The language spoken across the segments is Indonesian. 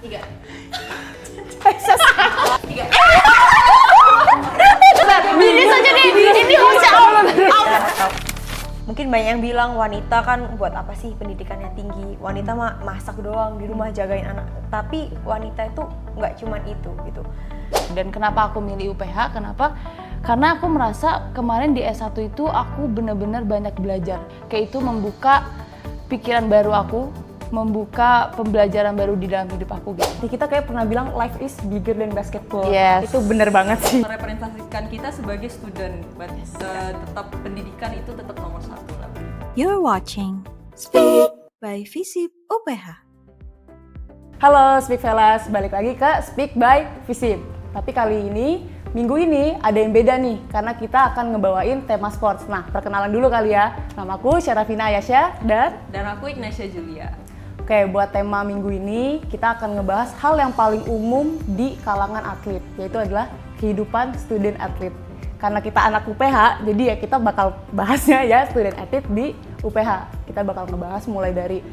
3. Ini saja nih, ini harusnya Mungkin banyak yang bilang wanita kan buat apa sih pendidikannya tinggi, wanita mah masak doang di rumah jagain anak, tapi wanita itu nggak cuman itu gitu. Dan kenapa aku milih UPH? Kenapa? Karena aku merasa kemarin di S1 itu aku benar-benar banyak belajar. Kayak itu membuka pikiran baru aku, membuka pembelajaran baru di dalam hidup aku gitu. Jadi kita kayak pernah bilang life is bigger than basketball. Yes. Itu bener banget sih. Merepresentasikan kita sebagai student, but tetap pendidikan itu tetap nomor 1 lah. You're watching Speak by Visip UPH. Halo Speak Fellas, balik lagi ke Speak by Visip. Tapi kali ini, minggu ini ada yang beda nih, karena kita akan ngebawain tema sports. Nah, perkenalan dulu kali ya. Namaku Syarafina Ayasya Dan aku Ignacia Julia. Oke, buat tema minggu ini kita akan ngebahas hal yang paling umum di kalangan atlet, yaitu adalah kehidupan student atlet. Karena kita anak UPH, jadi ya kita bakal bahasnya ya student atlet di UPH. Kita bakal ngebahas mulai dari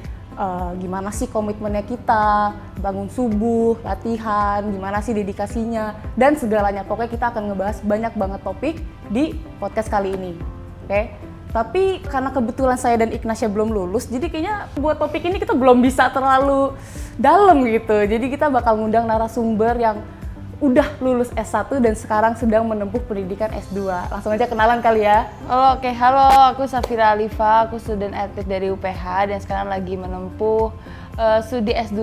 gimana sih komitmennya kita, bangun subuh, latihan, gimana sih dedikasinya, dan segalanya. Pokoknya kita akan ngebahas banyak banget topik di podcast kali ini. Oke? Tapi karena kebetulan saya dan Ignacia belum lulus, jadi kayaknya buat topik ini kita belum bisa terlalu dalam gitu. Jadi kita bakal ngundang narasumber yang udah lulus S1 dan sekarang sedang menempuh pendidikan S2. Langsung aja kenalan kali ya. Halo, aku Safira Alifa, aku student atlet dari UPH dan sekarang lagi menempuh studi S2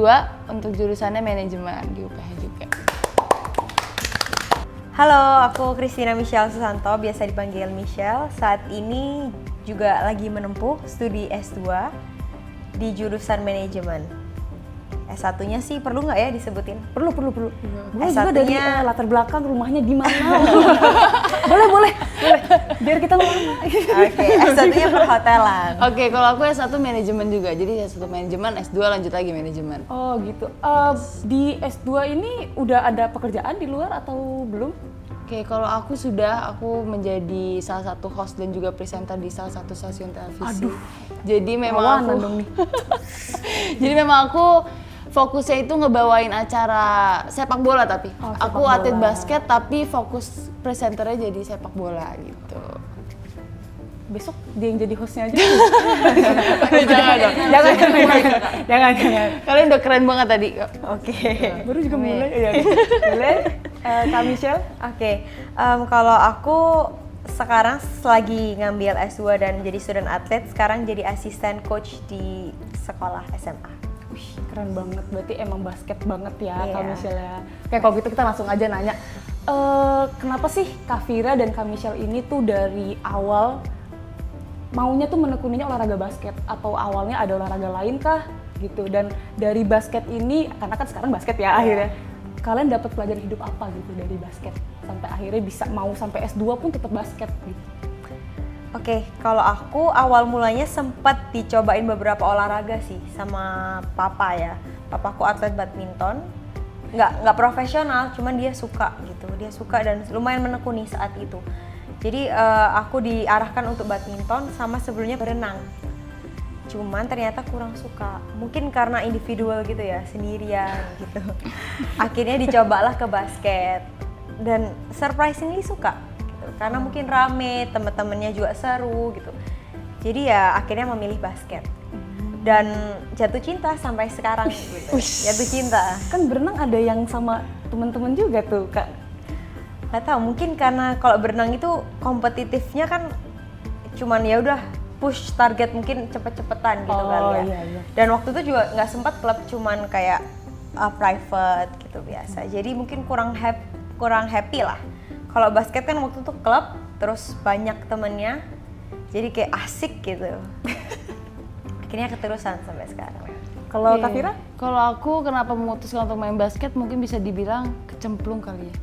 untuk jurusannya manajemen di UPH juga. Halo, aku Christina Michelle Susanto, biasa dipanggil Michelle. Saat ini juga lagi menempuh studi S2 di jurusan manajemen. S1-nya sih perlu nggak ya disebutin? Perlu. Boleh S1-nya juga dari latar belakang rumahnya di mana. boleh. Biar kita ngomong. Oke, S1-nya perhotelan. Oke, kalau aku S1 manajemen juga, jadi S1 manajemen, S2 lanjut lagi manajemen. Oh gitu. Di S2 ini udah ada pekerjaan di luar atau belum? Oke, kalau aku menjadi salah satu host dan juga presenter di salah satu stasiun televisi. Aduh. Jadi memang Lawanan aku dong nih. Jadi memang aku fokusnya itu ngebawain acara sepak bola tapi. Oh, sepak aku atlet bola. basket tapi fokus presenternya jadi sepak bola gitu. Besok dia yang jadi hostnya aja. Jangan. Kalian udah keren banget tadi. Oke. Baru juga mulai. Ya, boleh. Kak Michelle? Oke, kalau aku sekarang lagi ngambil S2 dan jadi student atlet, sekarang jadi asisten coach di sekolah SMA. Wih, keren banget. Berarti emang basket banget ya Iya. Kak Michelle ya. Oke, kalau gitu kita langsung aja nanya. Kenapa sih Kak Vira dan Kak Michelle ini tuh dari awal maunya tuh menekuninya olahraga basket? Atau awalnya ada olahraga lain kah? Gitu. Dan dari basket ini, karena kan sekarang basket ya akhirnya, kalian dapat pelajaran hidup apa gitu dari basket? Sampai akhirnya bisa mau sampai S2 pun tetap basket gitu. Oke, kalau aku awal mulanya sempat dicobain beberapa olahraga sih sama papa ya. Papaku atlet badminton, nggak profesional, cuman dia suka gitu. Dia suka dan lumayan menekuni saat itu. Jadi aku diarahkan untuk badminton sama sebelumnya berenang. Cuman ternyata kurang suka. Mungkin karena individual gitu ya, sendirian gitu. Akhirnya dicobalah ke basket dan surprisingly suka. Karena mungkin rame, temen-temennya juga seru gitu. Jadi ya akhirnya memilih basket. Dan jatuh cinta sampai sekarang gitu. Jatuh cinta. Kan berenang ada yang sama teman-teman juga tuh Kak. Nggak tahu, mungkin karena kalau berenang itu kompetitifnya kan cuman ya udah push target mungkin cepet-cepetan gitu kali ya. Iya. Dan waktu itu juga nggak sempat klub, cuman kayak private gitu biasa. Jadi mungkin kurang happy lah. Kalau basket kan waktu itu klub, terus banyak temennya, jadi kayak asik gitu. Akhirnya keterusan sampai sekarang. Kalau Oke. Kak Vira? Kalau aku kenapa memutuskan untuk main basket mungkin bisa dibilang kecemplung kali ya.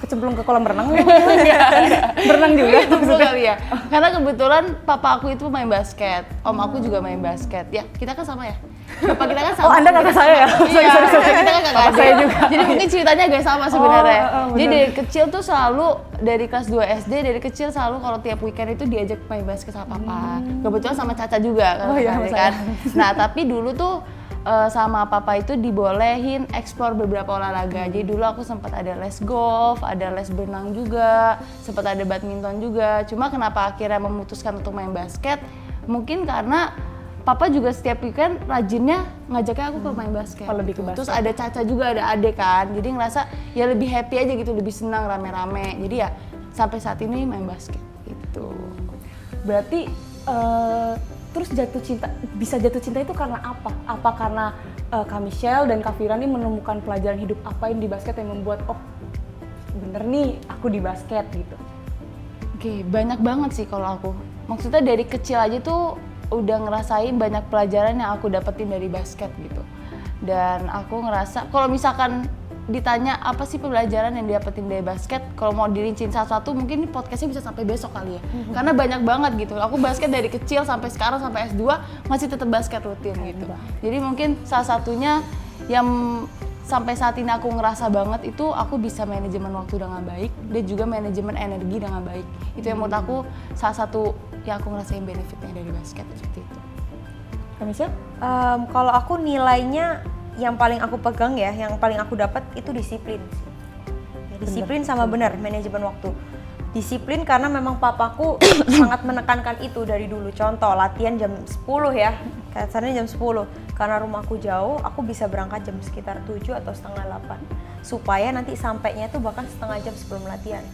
Kecemplung ke kolam renang? Berenang juga? Kecemplung kali ya. Karena kebetulan papa aku itu main basket, om aku juga main basket. Ya, kita kan sama ya. Bapak kita kan sama. Oh, Anda kakak saya ya? Iya, kita kan kakak Bapak adik. saya juga. Jadi mungkin ceritanya agak sama sebenarnya. benar. Jadi dari kecil tuh selalu, dari kelas 2 SD, dari kecil selalu kalau tiap weekend itu diajak main basket sama papa. Kebetulan sama Caca juga Oh iya, sama kan. saya. Nah, tapi dulu tuh sama papa itu dibolehin explore beberapa olahraga. Jadi dulu aku sempat ada les golf, ada les berenang juga, sempat ada badminton juga. Cuma kenapa akhirnya memutuskan untuk main basket? Mungkin karena papa juga setiap weekend rajinnya ngajaknya aku ke main basket. Lebih ke basket. Terus ada Caca juga, ada Ade kan. Jadi ngerasa ya lebih happy aja gitu, lebih senang rame-rame. Jadi ya sampai saat ini main basket gitu. Berarti terus bisa jatuh cinta itu karena apa? Apa karena Kak Michelle dan Kak Fira nih menemukan pelajaran hidup apa yang di basket yang membuat bener nih aku di basket gitu? Oke, banyak banget sih kalau aku. Maksudnya dari kecil aja tuh udah ngerasain banyak pelajaran yang aku dapetin dari basket gitu. Dan aku ngerasa kalau misalkan ditanya apa sih pembelajaran yang didapetin dari basket, kalau mau dirincin satu-satu mungkin ini podcastnya bisa sampai besok kali ya. Karena banyak banget gitu. Aku basket dari kecil sampai sekarang sampai S2 masih tetap basket rutin gitu. Jadi mungkin salah satunya yang sampai saat ini aku ngerasa banget itu aku bisa manajemen waktu dengan baik dan juga manajemen energi dengan baik. Itu yang menurut aku salah satu yang aku ngerasain benefitnya dari basket seperti itu. Kak Michelle? Kalau aku nilainya yang paling aku pegang ya, yang paling aku dapat itu disiplin. Ya, disiplin sama benar manajemen waktu. Disiplin karena memang papaku sangat menekankan itu dari dulu. Contoh latihan jam 10 ya, kasarnya jam 10. Karena rumahku jauh, aku bisa berangkat jam sekitar 7 atau setengah 8. Supaya nanti sampainya tuh bahkan setengah jam sebelum latihan.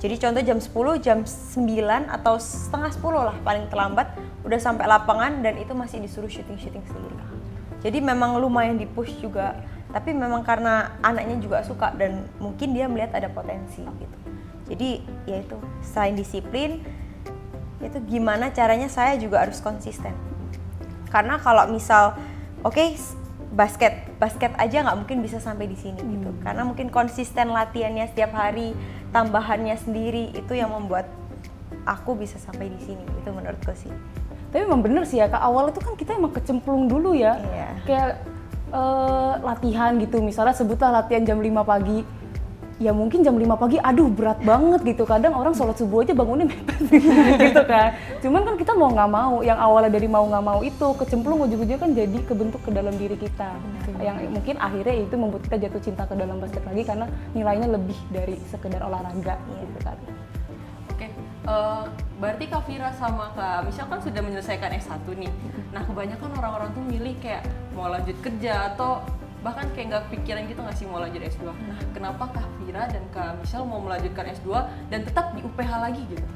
Jadi contoh jam 10, jam 9 atau setengah 10 lah paling terlambat udah sampai lapangan dan itu masih disuruh syuting-syuting sendiri. Jadi memang lumayan di-push juga, tapi memang karena anaknya juga suka dan mungkin dia melihat ada potensi gitu. Jadi ya itu, selain disiplin, itu gimana caranya saya juga harus konsisten. Karena kalau misal, basket aja nggak mungkin bisa sampai di sini gitu. Karena mungkin konsisten latihannya setiap hari, tambahannya sendiri itu yang membuat aku bisa sampai di sini. Itu menurutku sih. Tapi memang bener sih ya Kak, awal itu kan kita emang kecemplung dulu ya. Iya. Kayak latihan gitu, misalnya sebutlah latihan jam 5 pagi. Ya mungkin jam 5 pagi, aduh berat banget gitu. Kadang orang sholat subuh aja bangunnya mepet gitu kan. Cuman kan kita mau nggak mau, yang awalnya dari mau nggak mau itu kecemplung ujung-ujungnya kan jadi kebentuk ke dalam diri kita. Yang mungkin akhirnya itu membuat kita jatuh cinta ke dalam basket lagi karena nilainya lebih dari sekedar olahraga gitu kan. Oke, berarti Kak Fira sama Kak Michelle kan sudah menyelesaikan S1 nih. Nah kebanyakan orang-orang tuh milih kayak mau lanjut kerja atau bahkan kayak nggak pikiran gitu nggak sih mau lanjut S2. Nah kenapa Kak Fira dan Kak Michelle mau melanjutkan S2 dan tetap di UPH lagi gitu?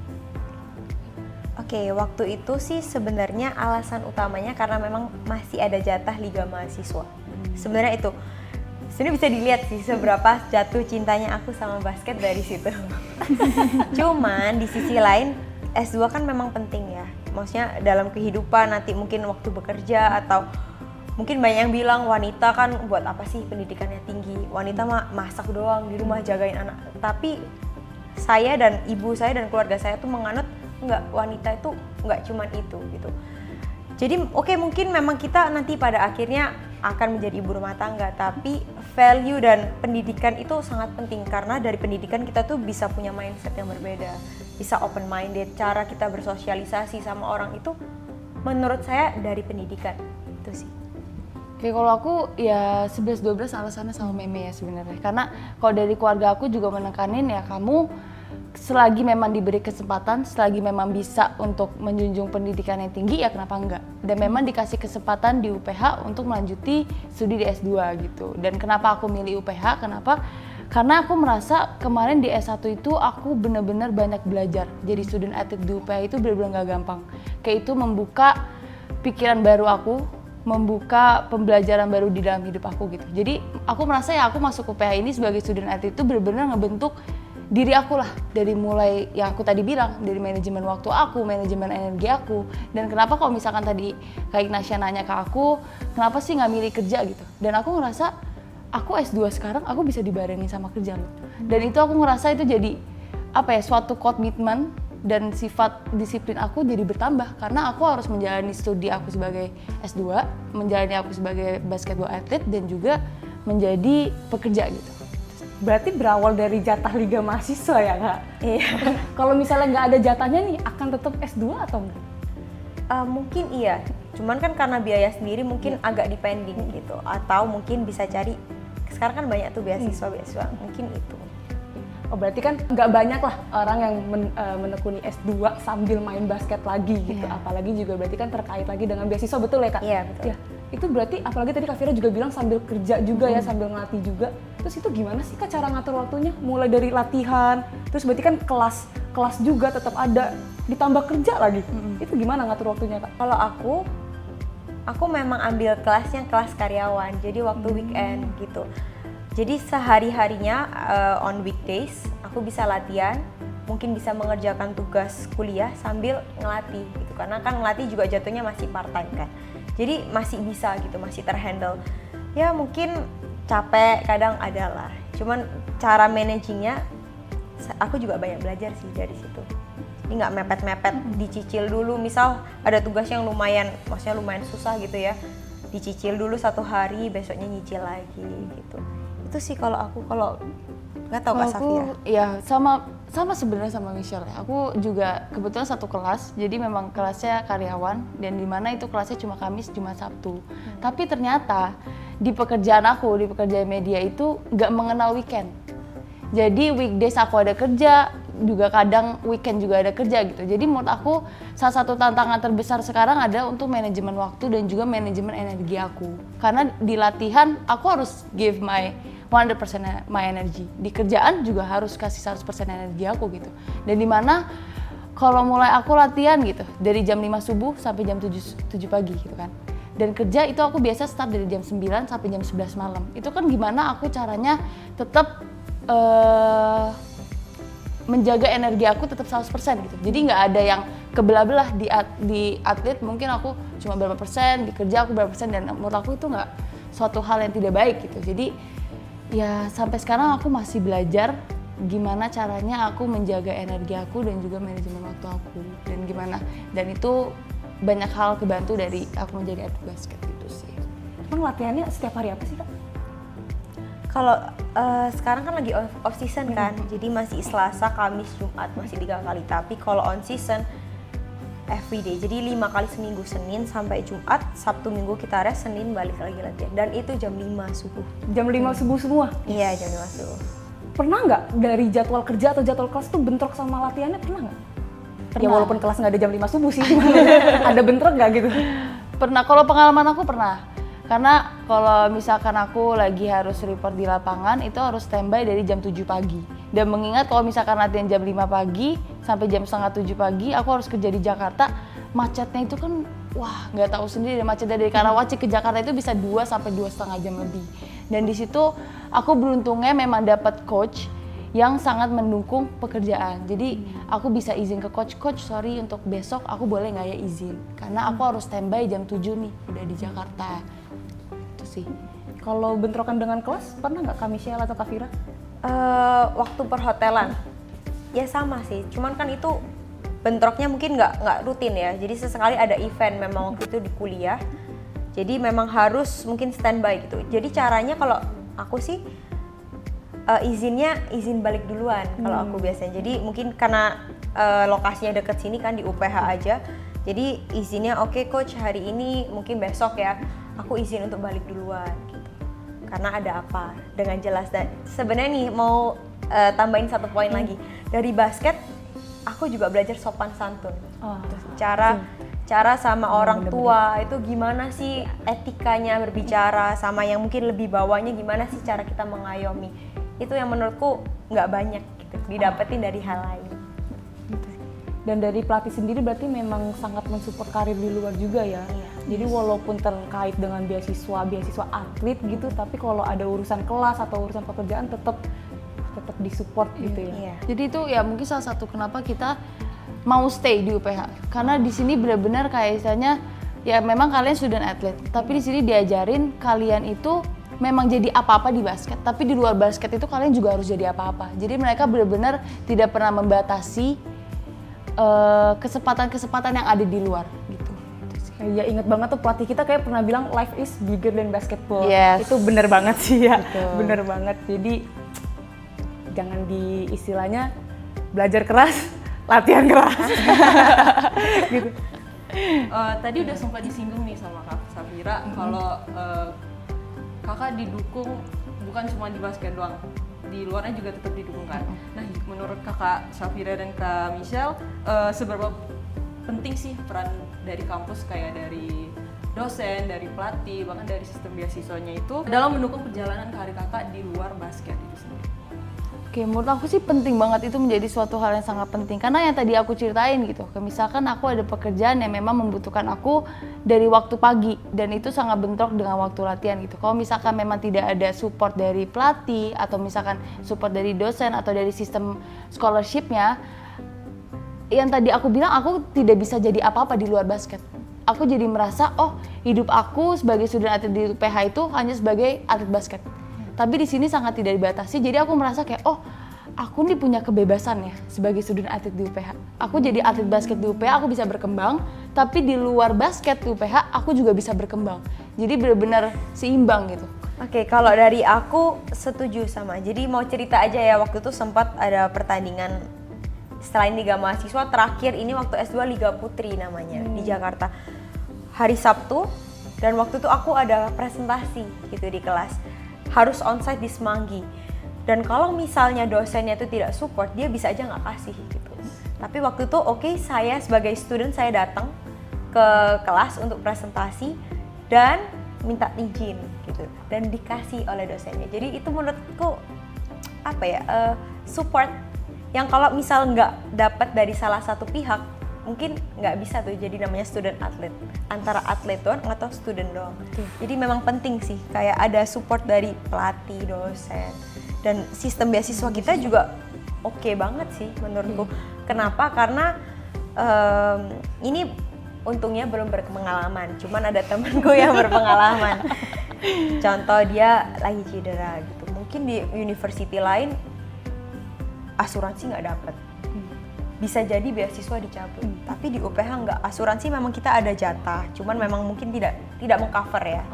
Oke, waktu itu sih sebenarnya alasan utamanya karena memang masih ada jatah Liga Mahasiswa. Sebenarnya itu. Sini bisa dilihat sih seberapa jatuh cintanya aku sama basket dari situ. Cuman di sisi lain S2 kan memang penting ya. Maksudnya dalam kehidupan nanti mungkin waktu bekerja atau mungkin banyak yang bilang wanita kan buat apa sih pendidikannya tinggi. Wanita mah masak doang di rumah jagain anak. Tapi saya dan ibu saya dan keluarga saya tuh menganut enggak, wanita itu enggak cuman itu gitu. Jadi mungkin memang kita nanti pada akhirnya akan menjadi ibu rumah tangga, tapi value dan pendidikan itu sangat penting karena dari pendidikan kita tuh bisa punya mindset yang berbeda, bisa open minded, cara kita bersosialisasi sama orang itu menurut saya dari pendidikan itu sih. Oke, kalau aku ya 11-12 alasannya sama Meme ya sebenarnya. Karena kalau dari keluarga aku juga menekanin ya kamu selagi memang diberi kesempatan, selagi memang bisa untuk menjunjung pendidikan yang tinggi ya kenapa enggak. Dan memang dikasih kesempatan di UPH untuk melanjuti studi di S2 gitu. Dan kenapa aku milih UPH? Kenapa? Karena aku merasa kemarin di S1 itu aku benar-benar banyak belajar. Jadi student athlete di UPH itu benar-benar gak gampang. Kayak itu membuka pikiran baru aku, membuka pembelajaran baru di dalam hidup aku gitu. Jadi aku merasa ya aku masuk UPH ini sebagai student athlete itu benar-benar ngebentuk diri aku lah, dari mulai yang aku tadi bilang, dari manajemen waktu aku, manajemen energi aku. Dan kenapa kalau misalkan tadi Kak Ignacia nanya ke aku, kenapa sih nggak milih kerja gitu. Dan aku ngerasa, aku S2 sekarang aku bisa dibarengin sama kerja loh. Dan itu aku ngerasa itu jadi suatu komitmen dan sifat disiplin aku jadi bertambah. Karena aku harus menjalani studi aku sebagai S2, menjalani aku sebagai basketball athlete, dan juga menjadi pekerja gitu. Berarti berawal dari jatah Liga Mahasiswa ya Kak? Iya. Kalau misalnya nggak ada jatahnya nih, akan tetap S2 atau enggak? Mungkin iya, Cuman kan karena biaya sendiri mungkin agak depending gitu, atau mungkin bisa cari, sekarang kan banyak tuh beasiswa, mungkin itu. Oh berarti kan nggak banyak lah orang yang menekuni S2 sambil main basket lagi gitu. Apalagi juga berarti kan terkait lagi dengan beasiswa, betul ya Kak? Iya, betul. Ya, itu berarti apalagi tadi Kak Vira juga bilang sambil kerja juga ya, sambil ngelatih juga. Terus itu gimana sih Kak cara ngatur waktunya? Mulai dari latihan, terus berarti kan kelas juga tetap ada, ditambah kerja lagi. Itu gimana ngatur waktunya Kak? Kalau aku memang ambil kelasnya kelas karyawan, jadi waktu weekend gitu. Jadi sehari-harinya on weekdays aku bisa latihan, mungkin bisa mengerjakan tugas kuliah sambil ngelatih gitu. Karena kan ngelatih juga jatuhnya masih part time kan. Jadi masih bisa gitu, masih terhandle. Ya mungkin capek kadang ada lah. Cuman cara managingnya aku juga banyak belajar sih dari situ. Jadi nggak mepet-mepet, dicicil dulu. Misal ada tugas yang lumayan, maksudnya lumayan susah gitu ya. Dicicil dulu 1 hari, besoknya nyicil lagi gitu. Itu sih kalau nggak tahu Kak Safia. Ya sama sebenarnya sama Michelle ya. Aku juga kebetulan satu kelas, jadi memang kelasnya karyawan dan di mana itu kelasnya cuma Kamis, Jumat, Sabtu. Tapi ternyata di pekerjaan media itu nggak mengenal weekend. Jadi weekdays aku ada kerja, juga kadang weekend juga ada kerja gitu. Jadi menurut aku salah satu tantangan terbesar sekarang ada untuk manajemen waktu dan juga manajemen energi aku. Karena di latihan aku harus give my 100% my energy. Di kerjaan juga harus kasih 100% energi aku gitu. Dan dimana kalau mulai aku latihan gitu dari jam 5 subuh sampai jam 7 pagi gitu kan. Dan kerja itu aku biasa start dari jam 9 sampai jam 11 malam. Itu kan gimana aku caranya tetap menjaga energi aku tetap 100% gitu. Jadi nggak ada yang kebelah-belah di atlet mungkin aku cuma berapa persen, di kerja aku berapa persen, dan menurut aku itu nggak suatu hal yang tidak baik gitu. Jadi ya sampai sekarang aku masih belajar gimana caranya aku menjaga energi aku dan juga manajemen waktu aku dan itu banyak hal kebantu dari aku menjadi atlet basket itu sih. Emang latihannya setiap hari apa sih Kak? Kalau sekarang kan lagi off season kan, jadi masih Selasa, Kamis, Jumat masih 3 kali. Tapi kalau on season everyday, jadi 5 kali seminggu, Senin sampai Jumat, Sabtu Minggu kita rest, Senin balik lagi latihan. Dan itu jam 5 subuh. Jam 5 subuh semua? Iya, jam 5 subuh. Pernah nggak dari jadwal kerja atau jadwal kelas tuh bentrok sama latihannya, pernah nggak? Pernah. Ya walaupun kelas nggak ada jam 5 subuh sih, ada bentrok nggak gitu? Pernah, kalau pengalaman aku pernah. Karena kalau misalkan aku lagi harus report di lapangan, itu harus standby dari jam 7 pagi. Dan mengingat kalau misalkan latihan jam 5 pagi sampai jam setengah 7 pagi, aku harus kerja di Jakarta, macetnya itu kan, wah nggak tahu sendiri, macet dari Karawaci ke Jakarta itu bisa 2 sampai 2,5 jam lebih. Dan di situ aku beruntungnya memang dapat coach yang sangat mendukung pekerjaan. Jadi aku bisa izin ke coach, sorry untuk besok aku boleh nggak ya izin? Karena aku harus standby jam 7 nih, udah di Jakarta. Itu sih. Kalau bentrokan dengan kelas, pernah nggak Kak Michelle atau Kak Vira? Waktu perhotelan, ya sama sih. Cuman kan itu bentroknya mungkin nggak rutin ya. Jadi sesekali ada event, memang waktu itu di kuliah. Jadi memang harus mungkin standby gitu. Jadi caranya kalau aku sih izin balik duluan kalau aku biasanya. Jadi mungkin karena lokasinya deket sini kan di UPH aja. Jadi izinnya oke, coach hari ini mungkin besok ya aku izin untuk balik duluan gitu. Karena ada apa dengan jelas. Dan sebenarnya nih mau tambahin satu poin lagi. Dari basket aku juga belajar sopan santun. Cara sama orang tua itu gimana sih etikanya berbicara, sama yang mungkin lebih bawahnya gimana sih cara kita mengayomi. Itu yang menurutku nggak banyak gitu didapetin dari hal lain. Dan dari pelatih sendiri berarti memang sangat mensupport karir di luar juga ya. Iya. Jadi walaupun terkait dengan beasiswa atlet gitu, tapi kalau ada urusan kelas atau urusan pekerjaan tetap disupport gitu ya. Iya. Jadi itu ya mungkin salah satu kenapa kita mau stay di UPH. Karena di sini benar-benar kayak misalnya ya memang kalian student athlete, tapi di sini diajarin kalian itu memang jadi apa-apa di basket, tapi di luar basket itu kalian juga harus jadi apa-apa. Jadi mereka benar-benar tidak pernah membatasi kesempatan-kesempatan yang ada di luar gitu. Ya inget banget tuh pelatih kita kayak pernah bilang life is bigger than basketball. Yes. Itu bener banget sih ya. Betul. Bener banget. Jadi jangan di istilahnya belajar keras, latihan keras. Gitu. Tadi udah sempat disinggung nih sama Kak Safira kalau kakak didukung bukan cuma di basket doang, di luarnya juga tetap didukung kan. Nah, menurut kakak Safira dan Kak Michelle, seberapa penting sih peran dari kampus kayak dari dosen, dari pelatih, bahkan dari sistem beasiswanya itu dalam mendukung perjalanan karir kakak di luar basket itu sendiri? Oke, menurut aku sih penting banget, itu menjadi suatu hal yang sangat penting. Karena yang tadi aku ceritain gitu, misalkan aku ada pekerjaan yang memang membutuhkan aku dari waktu pagi, dan itu sangat bentrok dengan waktu latihan gitu. Kalau misalkan memang tidak ada support dari pelatih, atau misalkan support dari dosen, atau dari sistem scholarship-nya, yang tadi aku bilang, aku tidak bisa jadi apa-apa di luar basket. Aku jadi merasa, oh hidup aku sebagai student atlet di UPH itu hanya sebagai atlet basket. Tapi di sini sangat tidak dibatasi, jadi aku merasa kayak, oh aku nih punya kebebasan ya sebagai student atlet di UPH. Aku jadi atlet basket di UPH, aku bisa berkembang, tapi di luar basket di UPH, aku juga bisa berkembang. Jadi benar-benar seimbang gitu. Oke, kalau dari aku setuju sama. Jadi mau cerita aja ya, waktu itu sempat ada pertandingan selain Liga Mahasiswa, terakhir ini waktu S2 Liga Putri namanya di Jakarta. Hari Sabtu, dan waktu itu aku ada presentasi gitu di kelas. Harus onsite di Semanggi. Dan kalau misalnya dosennya itu tidak support, dia bisa aja nggak kasih gitu. Tapi waktu itu oke, saya sebagai student saya datang ke kelas untuk presentasi dan minta izin gitu, dan dikasih oleh dosennya. Jadi itu menurutku apa ya, support yang kalau misal nggak dapat dari salah satu pihak, mungkin nggak bisa tuh jadi namanya student atlet, antara atlet doang atau student doang. Jadi memang penting sih kayak ada support dari pelatih, dosen, dan sistem beasiswa kita juga oke banget sih menurutku. Kenapa? Karena ini untungnya belum berpengalaman, cuman ada temanku yang berpengalaman. Contoh dia lagi cedera gitu, mungkin di university lain asuransi nggak dapet, bisa jadi beasiswa dicabut. Tapi di UPH nggak, asuransi memang kita ada jatah, cuman memang mungkin tidak mengcover ya,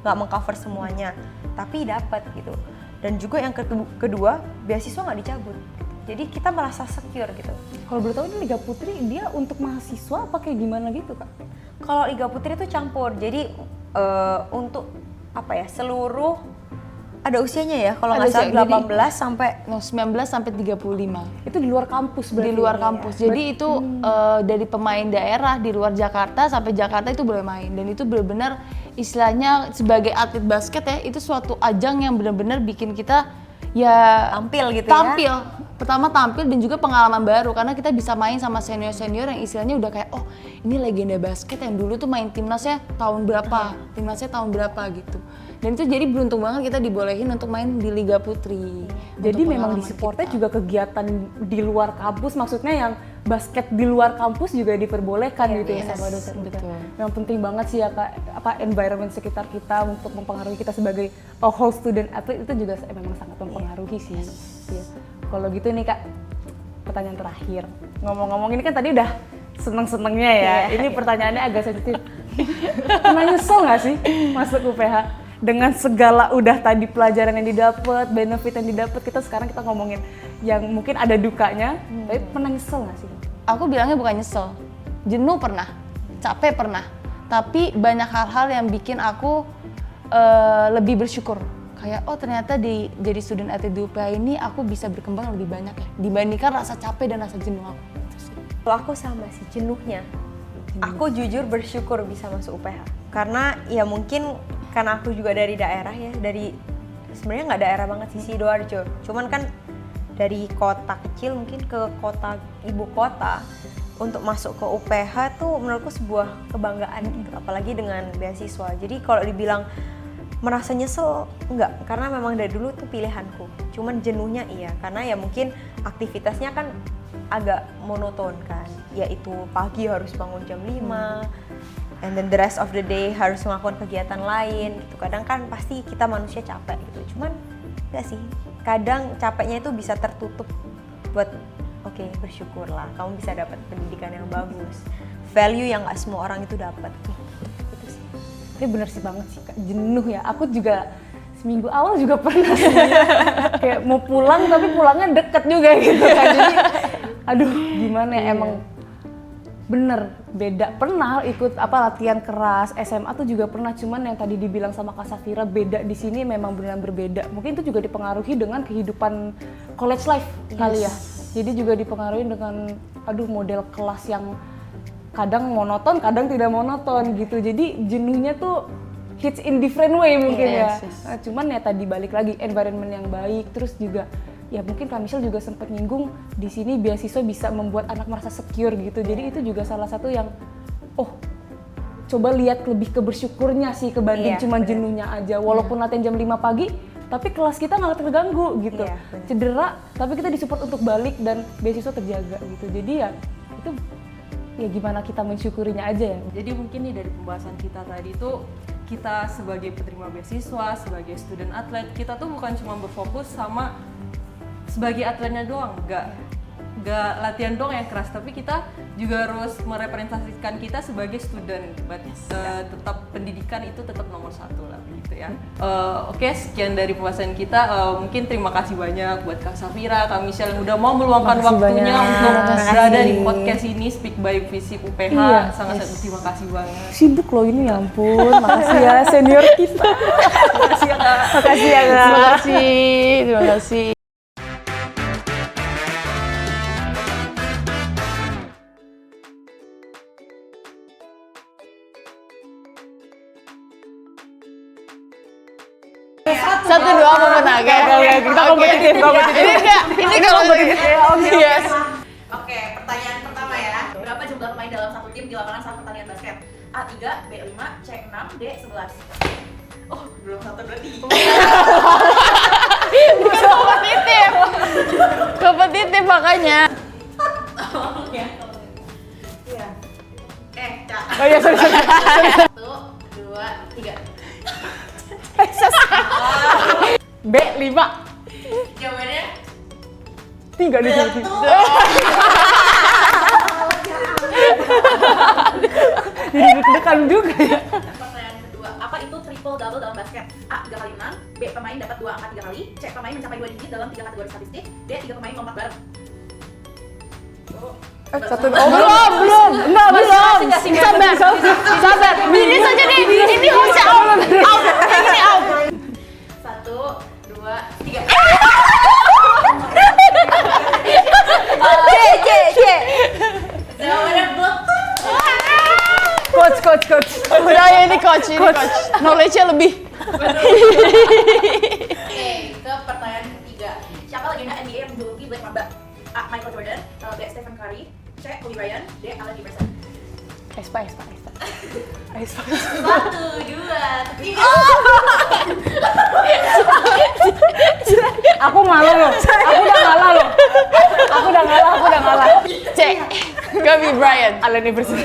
nggak mengcover semuanya, tapi dapat gitu. Dan juga yang kedua, beasiswa nggak dicabut, jadi kita merasa secure gitu. Kalau boleh tahu ini Liga Putri dia untuk mahasiswa apa kayak gimana gitu Kak? Kalau Liga Putri itu campur, jadi untuk apa ya, seluruh ada usianya ya, kalau nggak salah 18 sampai 19 sampai 35. Itu di luar kampus berarti? Di luar kampus. Jadi itu dari pemain daerah di luar Jakarta sampai Jakarta itu boleh main. Dan itu benar-benar istilahnya sebagai atlet basket ya, itu suatu ajang yang benar-benar bikin kita ya tampil gitu tampil. ya. Pertama tampil dan juga pengalaman baru, karena kita bisa main sama senior-senior yang istilahnya udah kayak, oh ini legenda basket yang dulu tuh main timnasnya tahun berapa, gitu. Dan itu jadi beruntung banget kita dibolehin untuk main di Liga Putri. Jadi memang di-supportnya juga kegiatan di luar kampus, maksudnya yang basket di luar kampus juga diperbolehkan gitu ya sama dosen. Betul. Memang penting banget sih ya Kak, apa environment sekitar kita untuk mempengaruhi kita sebagai whole student athlete itu juga memang sangat mempengaruhi sih. Ya. Kalau gitu nih Kak, pertanyaan terakhir. Ngomong-ngomong ini kan tadi udah seneng-senengnya ya, ini pertanyaannya agak sensitif. Pernah nyesel nggak sih masuk UPH? Dengan segala udah tadi pelajaran yang didapat, benefit yang didapat, kita ngomongin yang mungkin ada dukanya, tapi pernah nyesel nggak sih? Aku bilangnya bukan nyesel, jenuh pernah, capek pernah, tapi banyak hal-hal yang bikin aku lebih bersyukur. Kayak oh ternyata jadi student atlet di UPH ini aku bisa berkembang lebih banyak ya, dibandingkan rasa capek dan rasa jenuh aku. Kalau aku sama sih jenuhnya. Aku jujur bersyukur bisa masuk UPH. Karena ya mungkin karena aku juga dari daerah ya, dari sebenarnya nggak daerah banget sih, Sidoarjo. Cuman kan dari kota kecil mungkin ke kota ibu kota, untuk masuk ke UPH tuh menurutku sebuah kebanggaan gitu, apalagi dengan beasiswa. Jadi kalau dibilang merasa nyesel enggak, karena memang dari dulu tuh pilihanku. Cuman jenuhnya iya, karena ya mungkin aktivitasnya kan agak monoton kan, yaitu pagi harus bangun jam 5, and then the rest of the day harus melakukan kegiatan lain gitu. Kadang kan pasti kita manusia capek gitu, cuman enggak sih, kadang capeknya itu bisa tertutup buat oke, bersyukurlah kamu bisa dapat pendidikan yang bagus, value yang nggak semua orang itu dapat gitu sih. Tapi bener sih banget sih Kak, jenuh ya. Aku juga seminggu awal juga pernah sih kayak mau pulang tapi pulangnya deket juga gitu kan. Jadi aduh gimana ya, emang Bener, beda. Pernah ikut latihan keras, SMA tuh juga pernah, cuman yang tadi dibilang sama Kak Safira beda di sini memang benar berbeda. Mungkin itu juga dipengaruhi dengan kehidupan college life kali ya. Jadi juga dipengaruhi dengan model kelas yang kadang monoton, kadang tidak monoton gitu. Jadi jenuhnya tuh hits in different way mungkin ya. Nah, cuman ya tadi balik lagi environment yang baik, terus juga ya mungkin Kak Michelle juga sempat nyinggung di sini beasiswa bisa membuat anak merasa secure gitu. Jadi itu juga salah satu yang coba lihat lebih ke bersyukurnya sih kebanding cuma jenuhnya aja. Walaupun latihan jam 5 pagi, tapi kelas kita nggak terganggu gitu. Cedera, tapi kita disupport untuk balik dan beasiswa terjaga gitu. Jadi ya itu ya gimana kita mensyukurinya aja ya. Jadi mungkin nih dari pembahasan kita tadi tuh, kita sebagai penerima beasiswa, sebagai student atlet, kita tuh bukan cuma berfokus sama sebagai atletnya doang, nggak latihan doang yang keras, tapi kita juga harus merepresentasikan kita sebagai student, tetap pendidikan itu tetap nomor satu lah gitu ya. Oke, sekian dari pembahasan kita. Mungkin terima kasih banyak buat Kak Safira, Kak Michelle yang udah mau meluangkan waktunya untuk berada di podcast ini, Speak by Visip UPH. Sangat terima kasih banget. Sibuk loh ini, ya ampun. Makasih ya senior kita. Makasih ya Kak. Makasih ya Kak. Terima kasih. Satu dua pemenang ya. Kita kompetitif. Ini kalau kompetitif. Yes. Oke, pertanyaan pertama ya. Berapa jumlah pemain dalam satu tim di lapangan saat pertandingan basket? A3, B5, C6, D11. Oh, belum satu berarti. Kompetitif. Kompetitif makanya. Oh, ya. Iya. Cak. Oh iya, sorry. 1, 2, 3. B5. Jawabannya 3 di sini. Jadi deg-degan juga ya. pertanyaan kedua. Apa itu triple double dalam basket? A. 3 kali menang. B. Pemain dapat 2 angka 3 kali. C. Pemain mencapai 2 digit dalam 3 kategori statistik. D. 3 pemain lompat bareng. Belum. Enggak, belum. Sabar. Ini saja nih. Ini harusnya out. Ini out. 1, 2, 3. C. Jawabannya belum. Coach. Udah ya ini coach. Knowledge-nya lebih. Oke, ke pertanyaan ketiga. Siapa legenda NBA yang menjuluki Black Mamba? A. Michael Jordan, B. Stephen Curry, C. Kobe Bryant, D. Allen Iverson. Aespa. 1, 2, 3. Aku ngalah loh. Aku udah ngalah. C. Kobe Bryant. Allen Iverson.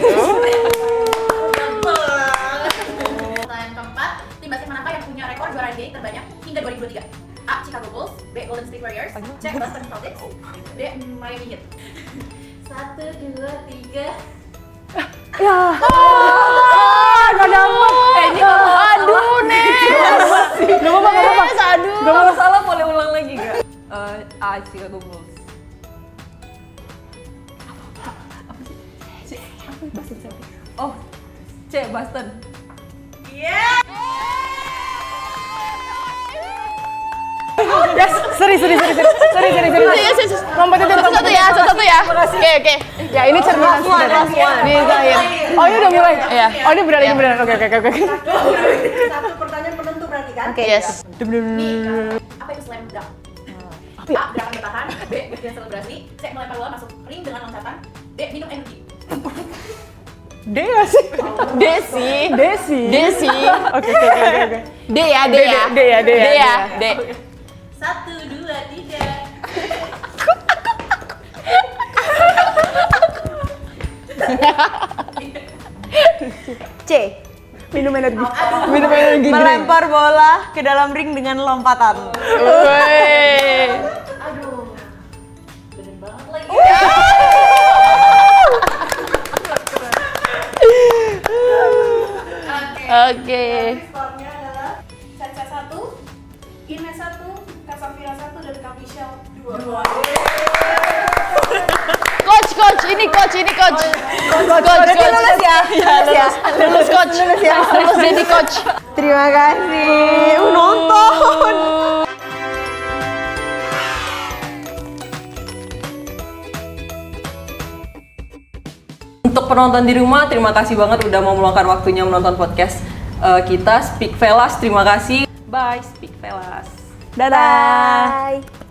Pertanyaan keempat, tim basket manakah yang punya rekor juara NBA terbanyak hingga 2023? A. Chicago Bulls, B. Golden State Warriors, C. Boston Celtics, D. Miami Heat. 1, 2, 3. Ya. Gak dapet. Ini kalau Aduh, Nes. Gak apa-apa. Aduh. kalau salah boleh ulang lagi nggak? A. Chicago Bulls. Oh, C. Boston. Yes, sorry. Kompetitif. Satu ya. Oke. Ya ini cerminan student. Ini terakhir. Oh ini udah mulai? Iya. Oh ini beneran. Oke. Satu pertanyaan penentu berarti kan? Oke. Yes. Nih, apa itu slam dunk? A. Gerakan bertahan, B. Berhias selebrasi, C. Melempar bola masuk ring dengan loncatan, D. Minum energi. D nggak sih? Desi. Oke. D ya. D ya. 1, 2, 3. C. Minum energi. Melempar bola ke dalam ring dengan lompatan. Woi. Aduh. Bener banget lagi. Oke. Skornya adalah Caca 1, Ines 1, Kak Safira 1, dan Kak Michelle 2. Coach Lulus ya? Lulus coach. Lulus ya? Lulus jadi coach. Terima kasih. Nonton. Untuk penonton di rumah, terima kasih banget udah mau meluangkan waktunya menonton podcast kita Speak Velas. Terima kasih. Bye, Speak Velas. Dadah. Bye.